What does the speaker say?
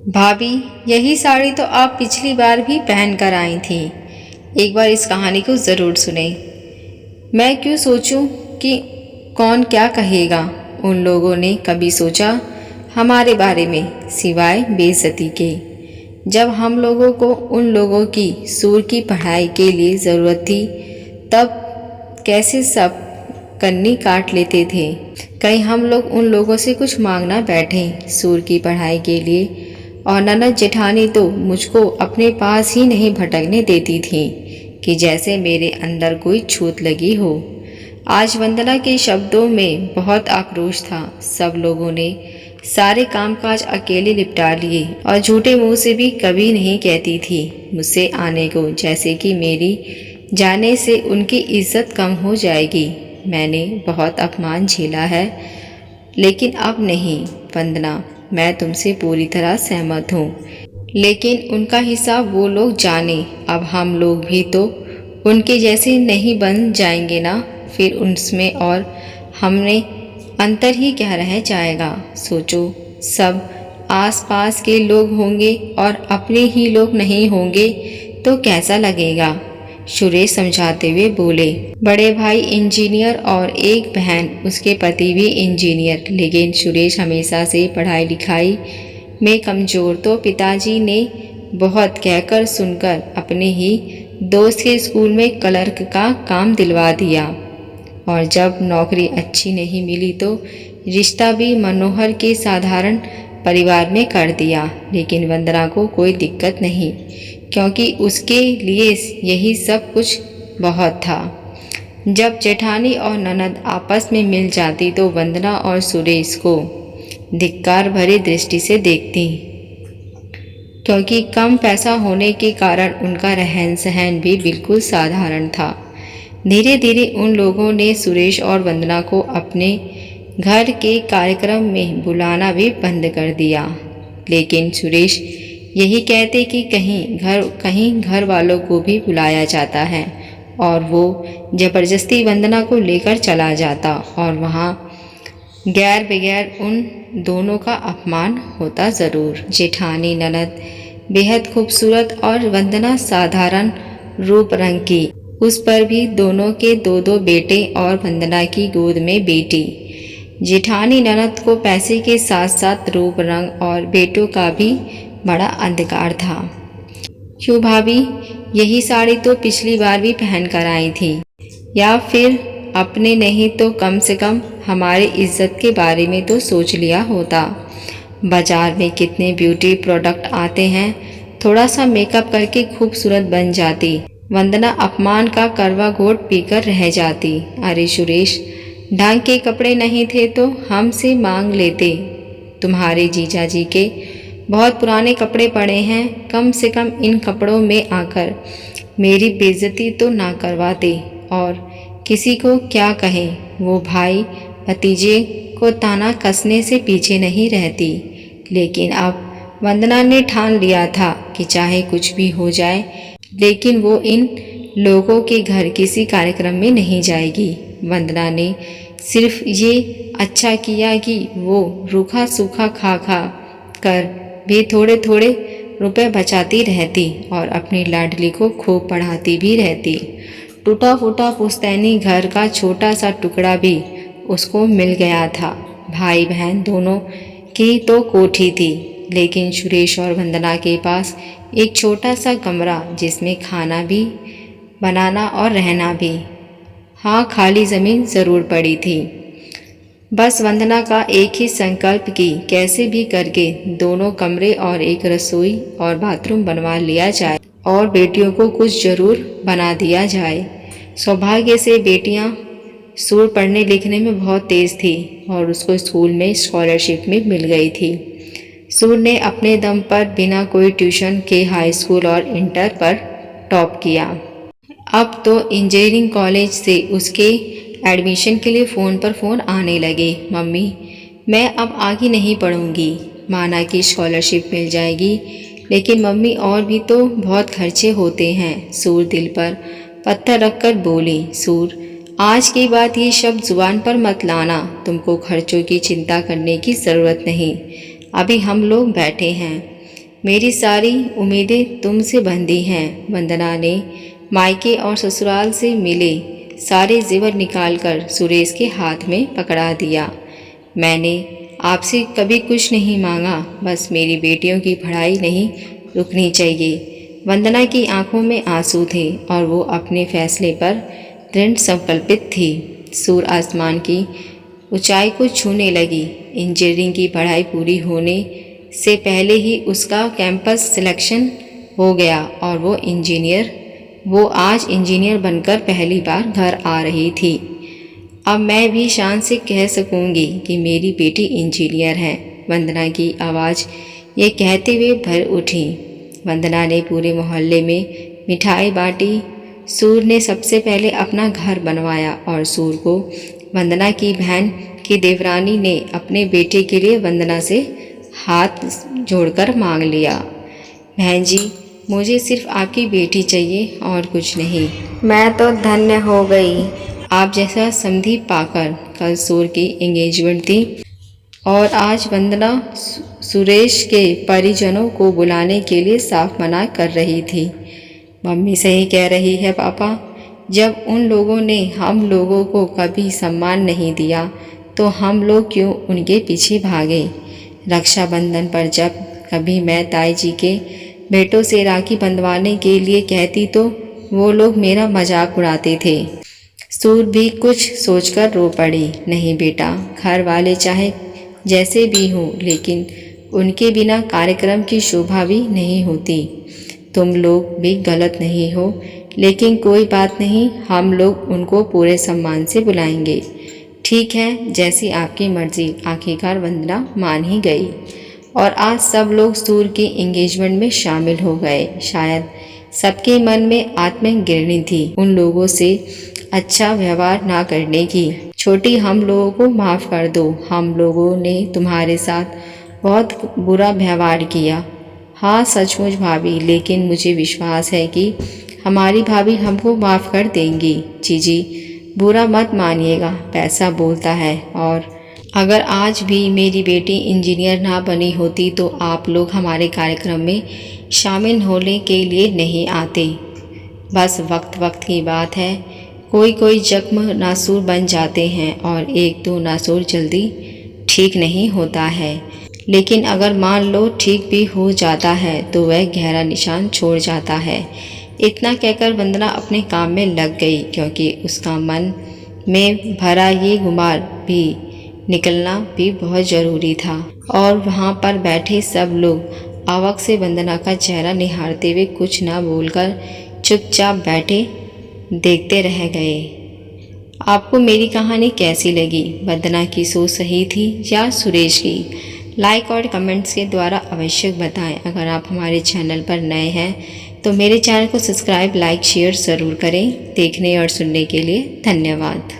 भाभी, यही साड़ी तो आप पिछली बार भी पहन कर आई थी। एक बार इस कहानी को ज़रूर सुने। मैं क्यों सोचूं कि कौन क्या कहेगा। उन लोगों ने कभी सोचा हमारे बारे में सिवाय बेइज्जती के। जब हम लोगों को उन लोगों की सूर की पढ़ाई के लिए ज़रूरत थी तब कैसे सब कन्नी काट लेते थे। कहीं हम लोग उन लोगों से कुछ मांगना बैठे सूर की पढ़ाई के लिए। और ननद जेठानी तो मुझको अपने पास ही नहीं भटकने देती थी कि जैसे मेरे अंदर कोई छूत लगी हो। आज वंदना के शब्दों में बहुत आक्रोश था। सब लोगों ने सारे कामकाज अकेले निपटा लिए और झूठे मुंह से भी कभी नहीं कहती थी मुझसे आने को, जैसे कि मेरी जाने से उनकी इज्जत कम हो जाएगी। मैंने बहुत अपमान झेला है, लेकिन अब नहीं वंदना, मैं तुमसे पूरी तरह सहमत हूँ। लेकिन उनका हिसाब वो लोग जाने। अब हम लोग भी तो उनके जैसे नहीं बन जाएंगे ना। फिर उनमें और हमने अंतर ही क्या रह जाएगा। सोचो, सब आसपास के लोग होंगे और अपने ही लोग नहीं होंगे तो कैसा लगेगा। सुरेश समझाते हुए बोले, बड़े भाई इंजीनियर और एक बहन उसके पति भी इंजीनियर, लेकिन सुरेश हमेशा से पढ़ाई लिखाई में कमज़ोर। तो पिताजी ने बहुत कहकर सुनकर अपने ही दोस्त के स्कूल में क्लर्क का काम दिलवा दिया। और जब नौकरी अच्छी नहीं मिली तो रिश्ता भी मनोहर के साधारण परिवार में कर दिया। लेकिन वंदना को कोई दिक्कत नहीं, क्योंकि उसके लिए यही सब कुछ बहुत था। जब जेठानी और ननद आपस में मिल जाती तो वंदना और सुरेश को धिक्कार भरी दृष्टि से देखती, क्योंकि कम पैसा होने के कारण उनका रहन सहन भी बिल्कुल साधारण था। धीरे धीरे उन लोगों ने सुरेश और वंदना को अपने घर के कार्यक्रम में बुलाना भी बंद कर दिया। लेकिन सुरेश यही कहते कि कहीं घर वालों को भी बुलाया जाता है, और वो जबरदस्ती वंदना को लेकर चला जाता और वहाँ गैर बगैर उन दोनों का अपमान होता ज़रूर। जेठानी ननद बेहद खूबसूरत और वंदना साधारण रूप रंग की, उस पर भी दोनों के दो दो बेटे और वंदना की गोद में बेटी। जेठानी ननद को पैसे के साथ साथ रूप रंग और बेटों का भी बड़ा अंधकार था। क्यों भाभी, यही साड़ी तो पिछली बार भी पहन कर आई थी। या फिर अपने नहीं तो कम से कम हमारी इज्जत के बारे में तो सोच लिया होता। बाजार में कितने ब्यूटी प्रोडक्ट आते हैं, थोड़ा सा मेकअप करके खूबसूरत बन जाती। वंदना अपमान का करवा घोट पीकर रह जाती। अरे सुरेश, ढंग के कपड़े नहीं थे तो हमसे मांग लेते। तुम्हारे जीजा जी के बहुत पुराने कपड़े पड़े हैं, कम से कम इन कपड़ों में आकर मेरी बेइज्जती तो ना करवाते। और किसी को क्या कहें, वो भाई भतीजे को ताना कसने से पीछे नहीं रहती। लेकिन अब वंदना ने ठान लिया था कि चाहे कुछ भी हो जाए, लेकिन वो इन लोगों के घर किसी कार्यक्रम में नहीं जाएगी। वंदना ने सिर्फ ये अच्छा किया कि वो रूखा सूखा खा खा कर भी थोड़े थोड़े रुपए बचाती रहती और अपनी लाडली को खूब पढ़ाती भी रहती। टूटा फूटा पुश्तैनी घर का छोटा सा टुकड़ा भी उसको मिल गया था। भाई बहन दोनों की तो कोठी थी, लेकिन सुरेश और वंदना के पास एक छोटा सा कमरा, जिसमें खाना भी बनाना और रहना भी। हाँ, खाली ज़मीन ज़रूर पड़ी थी। बस वंदना का एक ही संकल्प कि कैसे भी करके दोनों कमरे और एक रसोई और बाथरूम बनवा लिया जाए और बेटियों को कुछ जरूर बना दिया जाए। सौभाग्य से बेटियां सूर पढ़ने लिखने में बहुत तेज़ थी और उसको स्कूल में स्कॉलरशिप में मिल गई थी। सूर ने अपने दम पर बिना कोई ट्यूशन के हाई स्कूल और इंटर पर टॉप किया। अब तो इंजीनियरिंग कॉलेज से उसके एडमिशन के लिए फ़ोन पर फ़ोन आने लगे। मम्मी, मैं अब आगे नहीं पढ़ूंगी। माना कि स्कॉलरशिप मिल जाएगी, लेकिन मम्मी और भी तो बहुत खर्चे होते हैं। सूर दिल पर पत्थर रखकर बोली, सूर, आज के बाद ये शब्द जुबान पर मत लाना। तुमको खर्चों की चिंता करने की ज़रूरत नहीं। अभी हम लोग बैठे हैं, मेरी सारी उम्मीदें तुमसे बंधी हैं। वंदना ने मायके और ससुराल से मिले सारे जेवर निकालकर सुरेश के हाथ में पकड़ा दिया। मैंने आपसे कभी कुछ नहीं मांगा, बस मेरी बेटियों की पढ़ाई नहीं रुकनी चाहिए। वंदना की आंखों में आंसू थे और वो अपने फैसले पर दृढ़ संकल्पित थी। सूर आसमान की ऊंचाई को छूने लगी। इंजीनियरिंग की पढ़ाई पूरी होने से पहले ही उसका कैंपस सिलेक्शन हो गया और वो आज इंजीनियर बनकर पहली बार घर आ रही थी। अब मैं भी शान से कह सकूंगी कि मेरी बेटी इंजीनियर है। वंदना की आवाज़ ये कहते हुए भर उठी। वंदना ने पूरे मोहल्ले में मिठाई बांटी। सूर ने सबसे पहले अपना घर बनवाया और सूर को वंदना की बहन की देवरानी ने अपने बेटे के लिए वंदना से हाथ जोड़कर मांग लिया। बहन जी, मुझे सिर्फ आपकी बेटी चाहिए और कुछ नहीं। मैं तो धन्य हो गई आप जैसा समधी पाकर। कल सूर की एंगेजमेंट थी और आज वंदना सुरेश के परिजनों को बुलाने के लिए साफ मना कर रही थी। मम्मी सही कह रही है पापा, जब उन लोगों ने हम लोगों को कभी सम्मान नहीं दिया तो हम लोग क्यों उनके पीछे भागे। रक्षाबंधन पर जब कभी मैं ताई जी के बेटों से राखी बंधवाने के लिए कहती तो वो लोग मेरा मजाक उड़ाते थे। सूर भी कुछ सोचकर रो पड़ी। नहीं बेटा, घर वाले चाहे जैसे भी हो, लेकिन उनके बिना कार्यक्रम की शोभा भी नहीं होती। तुम लोग भी गलत नहीं हो, लेकिन कोई बात नहीं, हम लोग उनको पूरे सम्मान से बुलाएंगे। ठीक है, जैसी आपकी मर्जी। आखिरकार वंदना मान ही गई और आज सब लोग सूर की एंगेजमेंट में शामिल हो गए। शायद सबके मन में आत्मगिरनी थी उन लोगों से अच्छा व्यवहार ना करने की। छोटी, हम लोगों को माफ़ कर दो, हम लोगों ने तुम्हारे साथ बहुत बुरा व्यवहार किया। हाँ सचमुच भाभी, लेकिन मुझे विश्वास है कि हमारी भाभी हमको माफ़ कर देंगी। जीजी, बुरा मत मानिएगा, पैसा बोलता है। और अगर आज भी मेरी बेटी इंजीनियर ना बनी होती तो आप लोग हमारे कार्यक्रम में शामिल होने के लिए नहीं आते। बस वक्त की बात है। कोई जख्म नासूर बन जाते हैं और एक दो नासूर जल्दी ठीक नहीं होता है, लेकिन अगर मान लो ठीक भी हो जाता है तो वह गहरा निशान छोड़ जाता है। इतना कहकर वंदना अपने काम में लग गई, क्योंकि उसका मन में भरा ये गुमार भी निकलना भी बहुत ज़रूरी था। और वहाँ पर बैठे सब लोग आवक से वंदना का चेहरा निहारते हुए कुछ ना बोलकर चुपचाप बैठे देखते रह गए। आपको मेरी कहानी कैसी लगी? वंदना की सोच सही थी या सुरेश की? लाइक और कमेंट्स के द्वारा अवश्य बताएं। अगर आप हमारे चैनल पर नए हैं तो मेरे चैनल को सब्सक्राइब, लाइक, शेयर ज़रूर करें। देखने और सुनने के लिए धन्यवाद।